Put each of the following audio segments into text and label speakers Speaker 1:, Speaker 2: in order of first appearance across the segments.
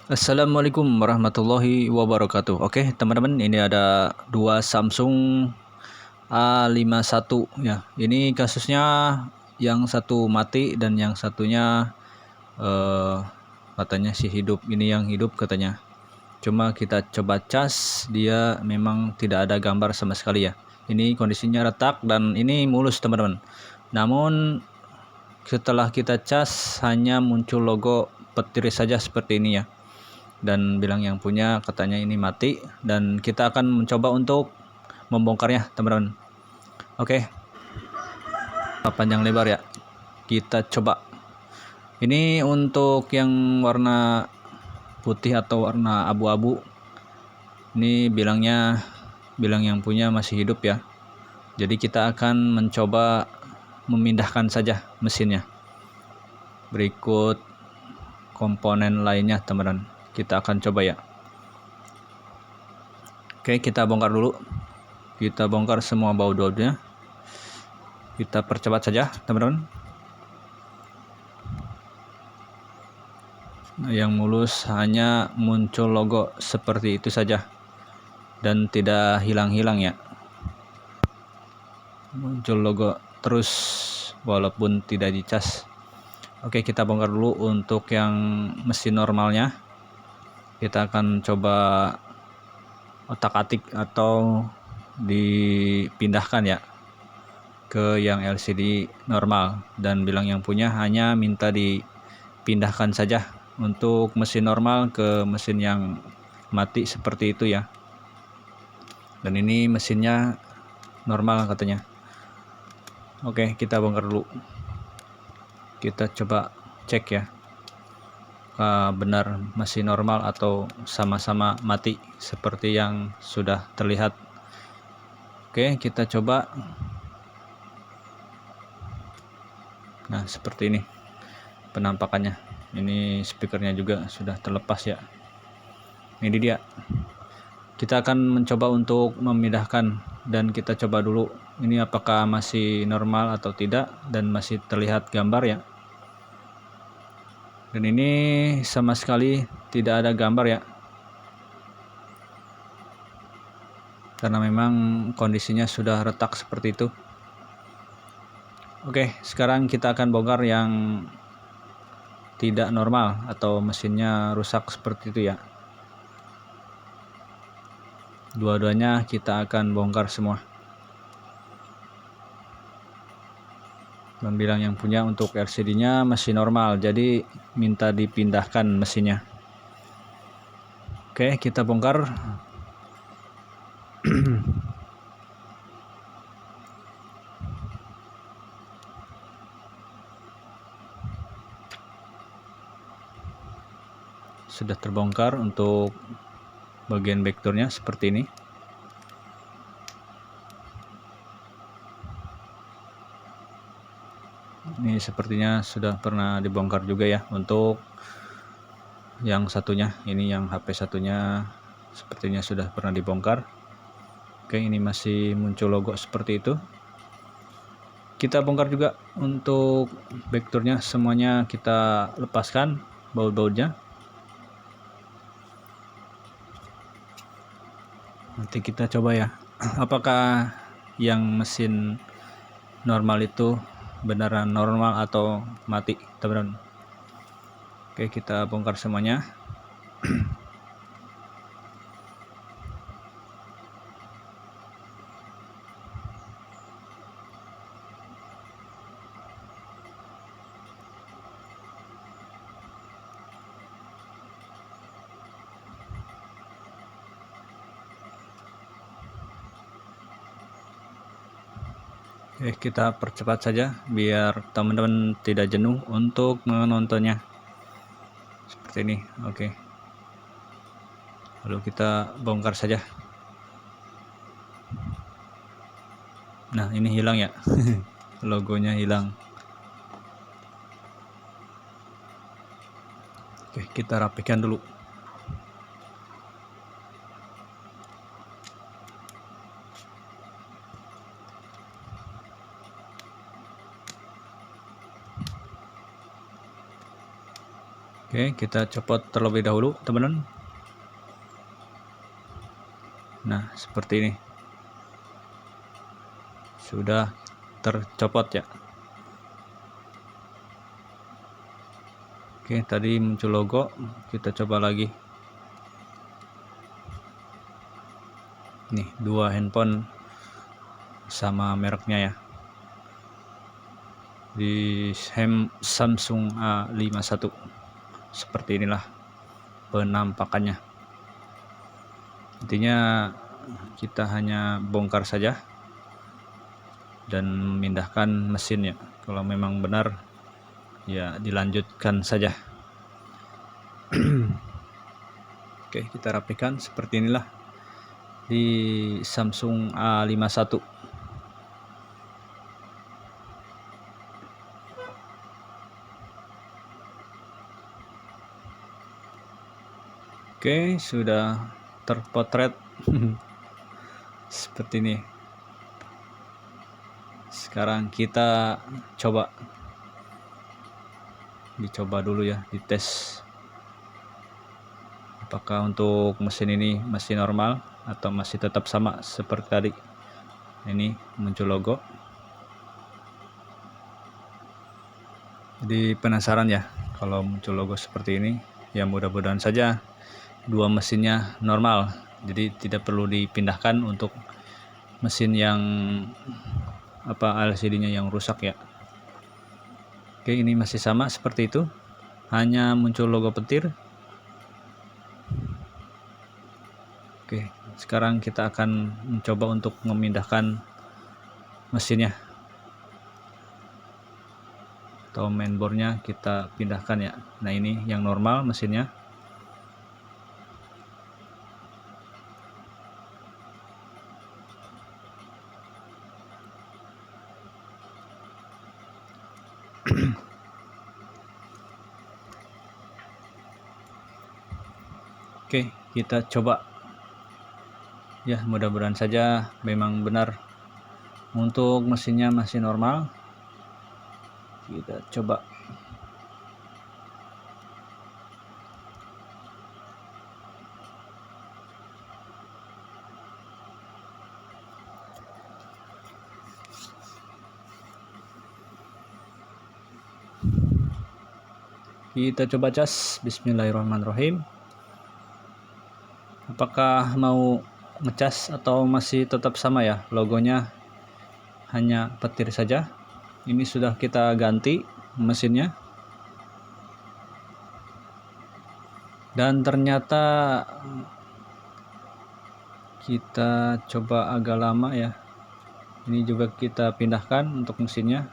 Speaker 1: Assalamualaikum warahmatullahi wabarakatuh. Oke, teman-teman, ini ada dua Samsung A51 ya. Ini kasusnya yang satu mati dan yang satunya eh, katanya sih hidup. Ini yang hidup katanya. Cuma kita coba cas, dia memang tidak ada gambar sama sekali ya. Ini kondisinya retak dan ini mulus, teman-teman. Namun setelah kita cas hanya muncul logo petir saja seperti ini ya. Dan bilang yang punya katanya ini mati, dan kita akan mencoba untuk membongkarnya, teman-teman. Oke, panjang lebar ya, kita coba. Ini untuk yang warna putih atau warna abu-abu, ini bilang yang punya masih hidup ya. Jadi kita akan mencoba memindahkan saja mesinnya. Berikut komponen lainnya, teman-teman, kita akan coba ya. Oke, kita bongkar dulu. Kita bongkar semua baut-bautnya. Kita percepat saja, teman-teman. Yang mulus hanya muncul logo seperti itu saja dan tidak hilang-hilang ya. Muncul logo terus walaupun tidak dicas. Oke, kita bongkar dulu untuk yang mesin normalnya. Kita akan coba otak-atik atau dipindahkan ya ke yang LCD normal, dan bilang yang punya hanya minta dipindahkan saja untuk mesin normal ke mesin yang mati seperti itu ya. Dan ini mesinnya normal katanya. Oke, kita bongkar dulu. Kita coba cek ya, benar masih normal atau sama-sama mati seperti yang sudah terlihat. Oke, kita coba. Nah, seperti ini penampakannya. Ini speakernya juga sudah terlepas ya. Ini dia. Kita akan mencoba untuk memindahkan, dan kita coba dulu ini apakah masih normal atau tidak dan masih terlihat gambar ya. Dan ini sama sekali tidak ada gambar ya, karena memang kondisinya sudah retak seperti itu. Oke, sekarang kita akan bongkar yang tidak normal atau mesinnya rusak seperti itu ya. Dua-duanya kita akan bongkar semua. Dan bilang yang punya untuk LCD-nya masih normal, jadi minta dipindahkan mesinnya. Oke, kita bongkar. Sudah terbongkar untuk bagian backdoornya seperti ini. Ini sepertinya sudah pernah dibongkar juga ya untuk yang satunya. Ini yang HP satunya sepertinya sudah pernah dibongkar. Oke, ini masih muncul logo seperti itu. Kita bongkar juga untuk backdoornya, semuanya kita lepaskan baut-bautnya. Nanti kita coba ya, apakah yang mesin normal itu beneran normal atau mati, teman-teman. Oke, kita bongkar semuanya. Oke, kita percepat saja biar teman-teman tidak jenuh untuk menontonnya. Seperti ini. Oke, lalu kita bongkar saja. Nah, ini hilang ya. Logonya hilang. Oke, kita rapikan dulu. Oke, Oke, kita copot terlebih dahulu teman-teman. Nah, seperti ini. Sudah tercopot ya. Oke, tadi muncul logo, kita coba lagi. Nih, dua handphone sama mereknya ya. Di Samsung A51. Seperti inilah penampakannya. Intinya kita hanya bongkar saja dan memindahkan mesinnya. Kalau memang benar, ya dilanjutkan saja. Oke, kita rapikan seperti inilah di Samsung A51. Oke, sudah terpotret seperti ini. Sekarang kita dicoba dulu ya, dites apakah untuk mesin ini masih normal atau masih tetap sama seperti tadi. Ini muncul logo. Jadi penasaran ya kalau muncul logo seperti ini. Ya mudah-mudahan saja dua mesinnya normal, jadi tidak perlu dipindahkan untuk mesin yang LCD-nya yang rusak ya. Oke, ini masih sama seperti itu, hanya muncul logo petir. Oke, sekarang kita akan mencoba untuk memindahkan mesinnya atau mainboardnya, kita pindahkan ya. Nah, ini yang normal mesinnya. Oke, kita coba ya, mudah-mudahan saja memang benar untuk mesinnya masih normal. Kita coba. Kita coba cas. Bismillahirrahmanirrahim. Apakah mau ngecas atau masih tetap sama ya, logonya hanya petir saja. Ini sudah kita ganti mesinnya, dan ternyata kita coba agak lama ya. Ini juga kita pindahkan untuk mesinnya.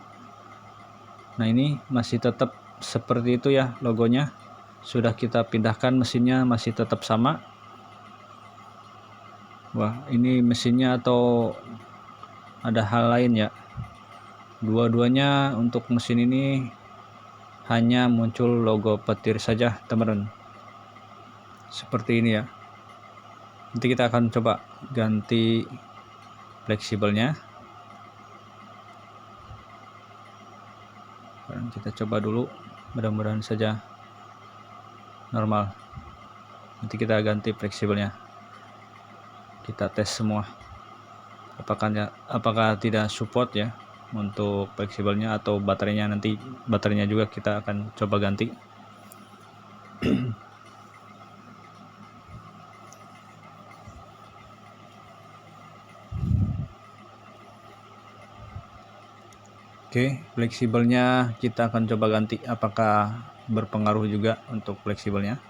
Speaker 1: Nah, ini masih tetap seperti itu ya logonya. Sudah kita pindahkan mesinnya, masih tetap sama. Wah, ini mesinnya atau ada hal lain ya. Dua-duanya untuk mesin ini hanya muncul logo petir saja teman-teman. Seperti ini ya. Nanti kita akan coba ganti fleksibelnya. Sekarang kita coba dulu, mudah-mudahan saja normal. Nanti kita ganti fleksibelnya. Kita tes semua apakah tidak support ya untuk fleksibelnya atau baterainya. Nanti baterainya juga kita akan coba ganti. Oke, fleksibelnya kita akan coba ganti, apakah berpengaruh juga untuk fleksibelnya.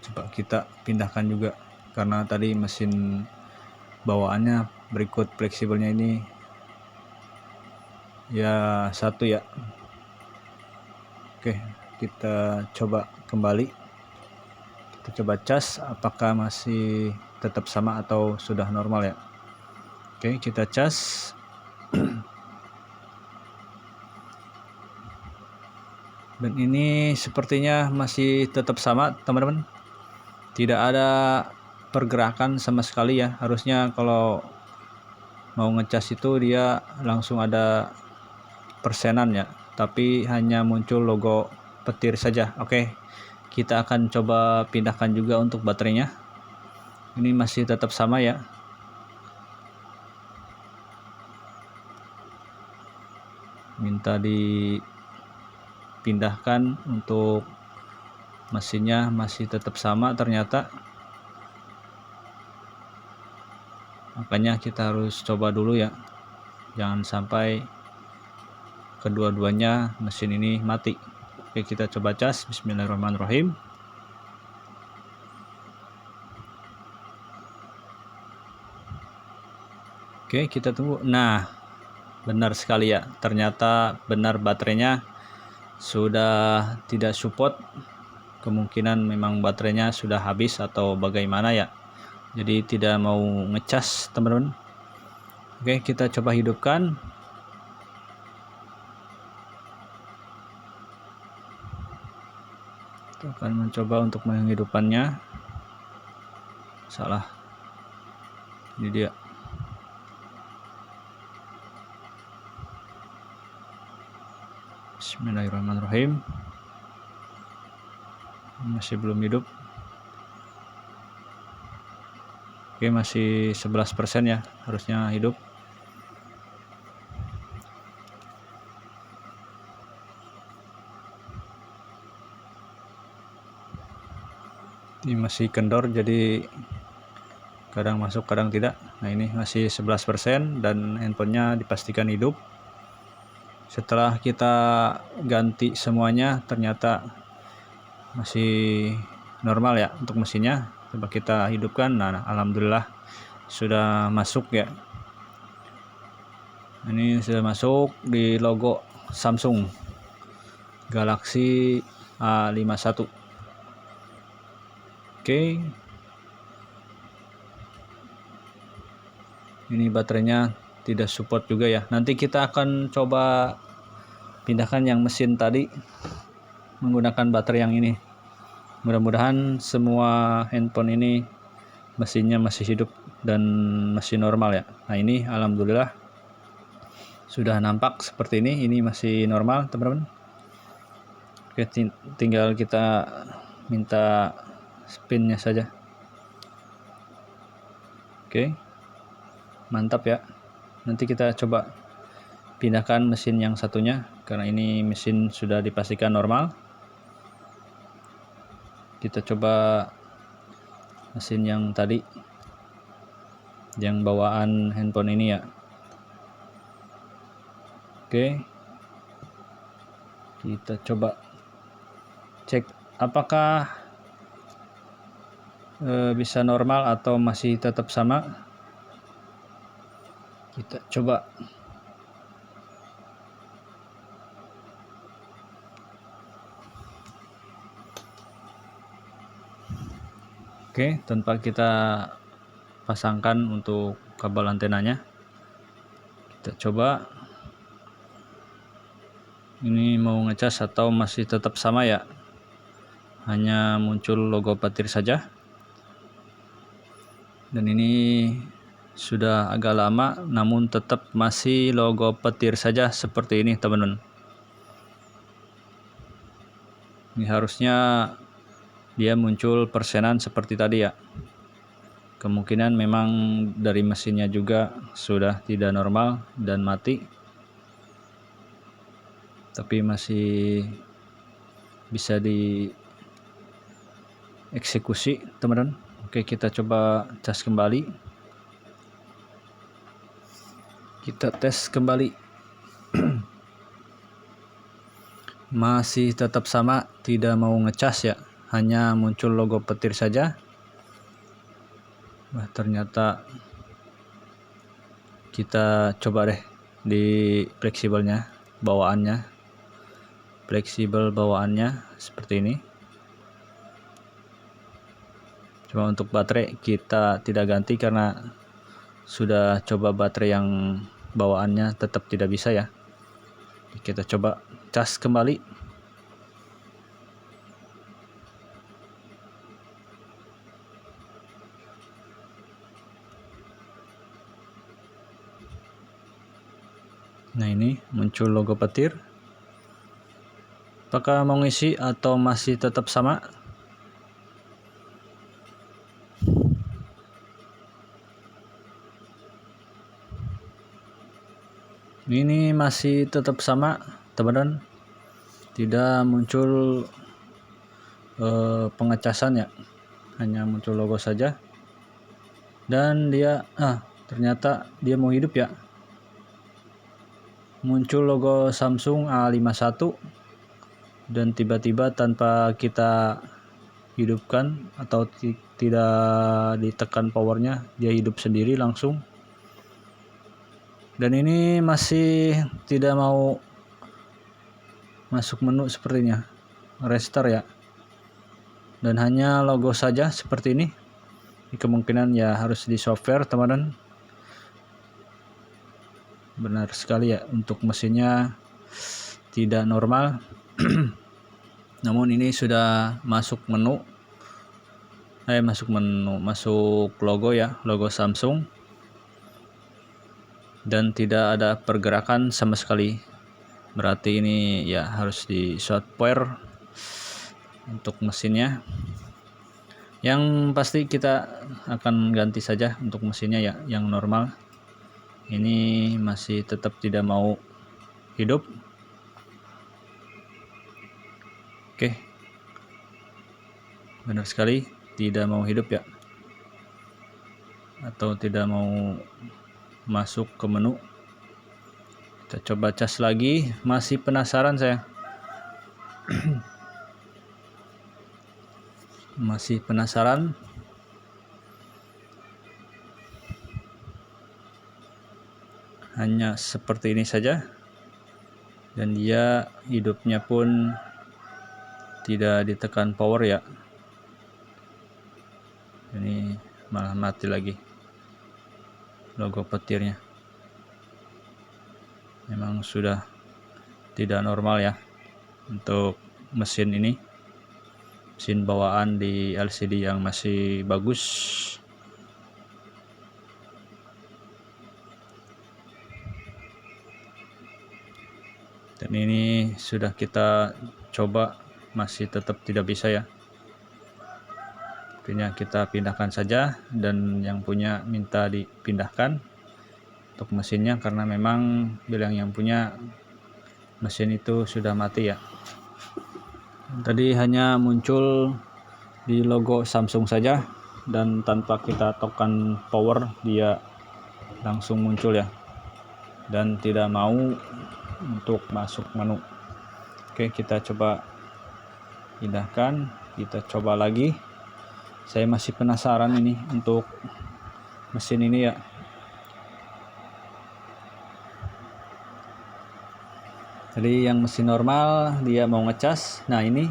Speaker 1: Coba kita pindahkan juga, karena tadi mesin bawaannya berikut fleksibelnya ini ya satu ya. Oke, kita coba kembali, kita coba cas apakah masih tetap sama atau sudah normal ya. Oke, kita cas. Dan ini sepertinya masih tetap sama teman-teman, tidak ada pergerakan sama sekali ya. Harusnya kalau mau ngecas itu dia langsung ada persenan ya, tapi hanya muncul logo petir saja. Oke, kita akan coba pindahkan juga untuk baterainya. Ini masih tetap sama ya. Minta dipindahkan untuk mesinnya, masih tetap sama ternyata. Makanya kita harus coba dulu ya, jangan sampai kedua-duanya mesin ini mati. Oke, kita coba cas. Bismillahirrahmanirrahim. Oke, kita tunggu. Nah, benar sekali ya, ternyata benar baterainya sudah tidak support. Kemungkinan memang baterainya sudah habis atau bagaimana ya, jadi tidak mau ngecas teman-teman. Oke, kita coba hidupkan. Kita akan mencoba untuk menghidupkannya. Salah, ini dia. Bismillahirrahmanirrahim. Masih belum hidup. Oke, masih 11% ya, harusnya hidup. Ini masih kendor, jadi kadang masuk kadang tidak. Nah, ini masih 11% dan handphonenya dipastikan hidup. Setelah kita ganti semuanya, ternyata masih normal ya untuk mesinnya. Coba kita hidupkan. Nah, alhamdulillah sudah masuk ya. Ini sudah masuk di logo Samsung Galaxy A51. Oke, ini baterainya tidak support juga ya. Nanti kita akan coba pindahkan yang mesin tadi menggunakan baterai yang ini. Mudah-mudahan semua handphone ini mesinnya masih hidup dan masih normal ya. Nah, ini alhamdulillah sudah nampak seperti ini. Ini masih normal teman-teman. Oke, tinggal kita minta spinnya saja. Oke, mantap ya. Nanti kita coba pindahkan mesin yang satunya, karena ini mesin sudah dipastikan normal. Kita coba mesin yang tadi, yang bawaan handphone ini ya. Oke, kita coba cek apakah bisa normal atau masih tetap sama. Kita coba. Oke, tanpa kita pasangkan untuk kabel antenanya, kita coba. Ini mau ngecas atau masih tetap sama ya, hanya muncul logo petir saja. Dan ini sudah agak lama, namun tetap masih logo petir saja seperti ini teman-teman. Ini harusnya dia muncul persenan seperti tadi ya. Kemungkinan memang dari mesinnya juga sudah tidak normal dan mati, tapi masih bisa dieksekusi teman-teman. Oke, kita coba cas kembali. Kita tes kembali. Masih tetap sama, tidak mau ngecas ya, hanya muncul logo petir saja. Wah, ternyata kita coba deh di fleksibelnya, bawaannya. Fleksibel bawaannya seperti ini. Cuma untuk baterai kita tidak ganti karena sudah coba baterai yang bawaannya tetap tidak bisa ya. Kita coba cas kembali. Nah, ini muncul logo petir. Apakah mau ngisi atau masih tetap sama? Ini masih tetap sama, teman-teman. Tidak muncul pengecasan ya, hanya muncul logo saja. Dan dia ternyata dia mau hidup ya. Muncul logo Samsung A51 dan tiba-tiba tanpa kita hidupkan atau tidak ditekan powernya, dia hidup sendiri langsung. Dan ini masih tidak mau masuk menu sepertinya, restart ya. Dan hanya logo saja seperti ini. Kemungkinan ya harus di software, teman-teman. Benar sekali ya, untuk mesinnya tidak normal. Namun ini sudah masuk menu. Masuk logo ya, logo Samsung. Dan tidak ada pergerakan sama sekali. Berarti ini ya harus di software untuk mesinnya. Yang pasti kita akan ganti saja untuk mesinnya ya, yang normal. Ini masih tetap tidak mau hidup. Oke. Benar sekali, tidak mau hidup ya. Atau tidak mau masuk ke menu. Kita coba cas lagi, masih penasaran saya. Masih penasaran. Hanya seperti ini saja. Dan dia hidupnya pun tidak ditekan power ya. Ini malah mati lagi logo petirnya. Memang sudah tidak normal ya untuk mesin ini, mesin bawaan di LCD yang masih bagus. Dan ini sudah kita coba, masih tetap tidak bisa ya. Artinya kita pindahkan saja, dan yang punya minta dipindahkan untuk mesinnya, karena memang bilang yang punya mesin itu sudah mati ya. Tadi hanya muncul di logo Samsung saja, dan tanpa kita tekan power dia langsung muncul ya, dan tidak mau untuk masuk menu. Oke, kita coba pindahkan, kita coba lagi. Saya masih penasaran ini untuk mesin ini ya. Jadi yang mesin normal dia mau ngecas. Nah, ini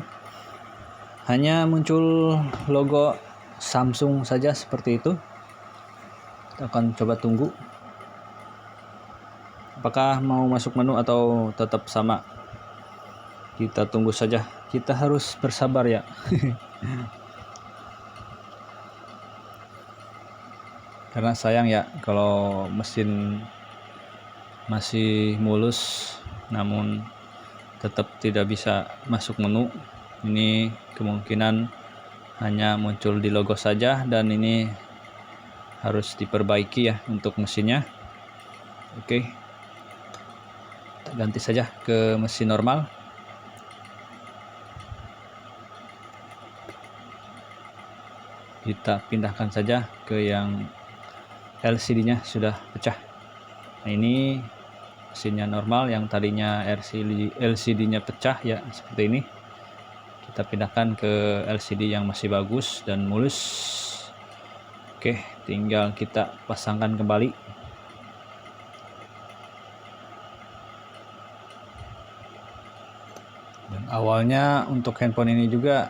Speaker 1: hanya muncul logo Samsung saja seperti itu. Kita akan coba tunggu. Apakah mau masuk menu atau tetap sama? Kita tunggu saja. Kita harus bersabar ya. Karena sayang ya kalau mesin masih mulus namun tetap tidak bisa masuk menu. Ini kemungkinan hanya muncul di logo saja, dan ini harus diperbaiki ya untuk mesinnya. Oke, kita ganti saja ke mesin normal. Kita pindahkan saja ke yang LCD-nya sudah pecah. Nah, ini mesinnya normal, yang tadinya LCD-nya pecah ya, seperti ini. Kita pindahkan ke LCD yang masih bagus dan mulus. Oke, tinggal kita pasangkan kembali. Dan awalnya untuk handphone ini juga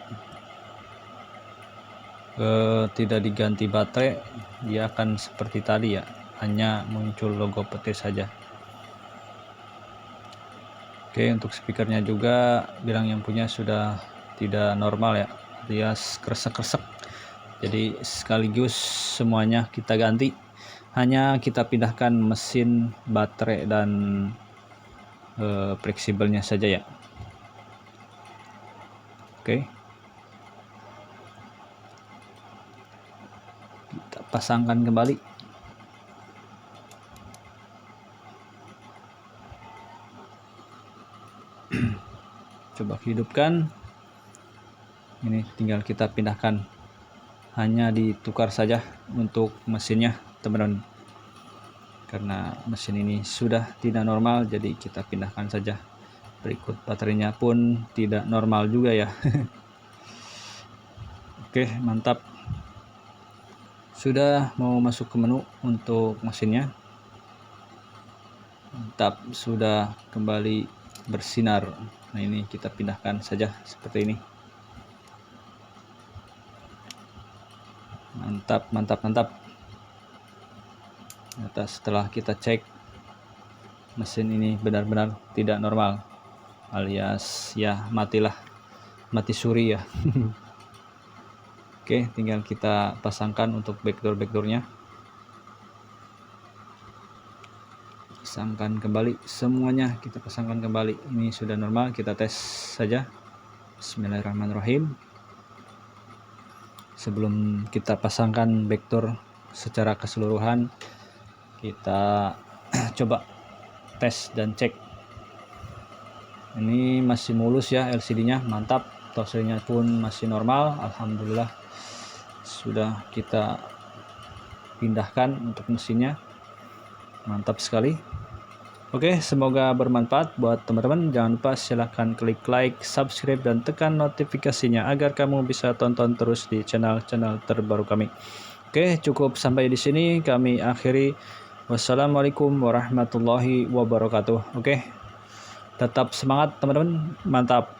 Speaker 1: tidak diganti baterai, dia akan seperti tadi ya, hanya muncul logo petir saja. Oke, untuk speakernya juga bilang yang punya sudah tidak normal ya, dia kresek-kresek. Jadi sekaligus semuanya kita ganti, hanya kita pindahkan mesin, baterai, dan fleksibelnya saja ya. Oke, kita pasangkan kembali. Coba hidupkan. Ini tinggal kita pindahkan, hanya ditukar saja untuk mesinnya teman-teman, karena mesin ini sudah tidak normal, jadi kita pindahkan saja. Berikut baterainya pun tidak normal juga ya. Oke, mantap. Sudah mau masuk ke menu untuk mesinnya. Mantap, sudah kembali bersinar. Nah, ini kita pindahkan saja seperti ini. Mantap, mantap, mantap. Ternyata setelah kita cek, mesin ini benar-benar tidak normal, alias ya mati suri ya. Oke, tinggal kita pasangkan untuk backdoornya. Pasangkan kembali, semuanya kita pasangkan kembali. Ini sudah normal, kita tes saja. Bismillahirrahmanirrahim. Sebelum kita pasangkan backdoor secara keseluruhan, kita coba tes dan cek. Ini masih mulus ya LCD-nya, mantap. Tosernya pun masih normal, alhamdulillah. Sudah kita pindahkan untuk mesinnya, mantap sekali. Oke, semoga bermanfaat buat teman-teman. Jangan lupa silahkan klik like, subscribe, dan tekan notifikasinya agar kamu bisa tonton terus di channel-channel terbaru kami. Oke, cukup sampai di sini kami akhiri. Wassalamualaikum warahmatullahi wabarakatuh. Oke, tetap semangat teman-teman, mantap.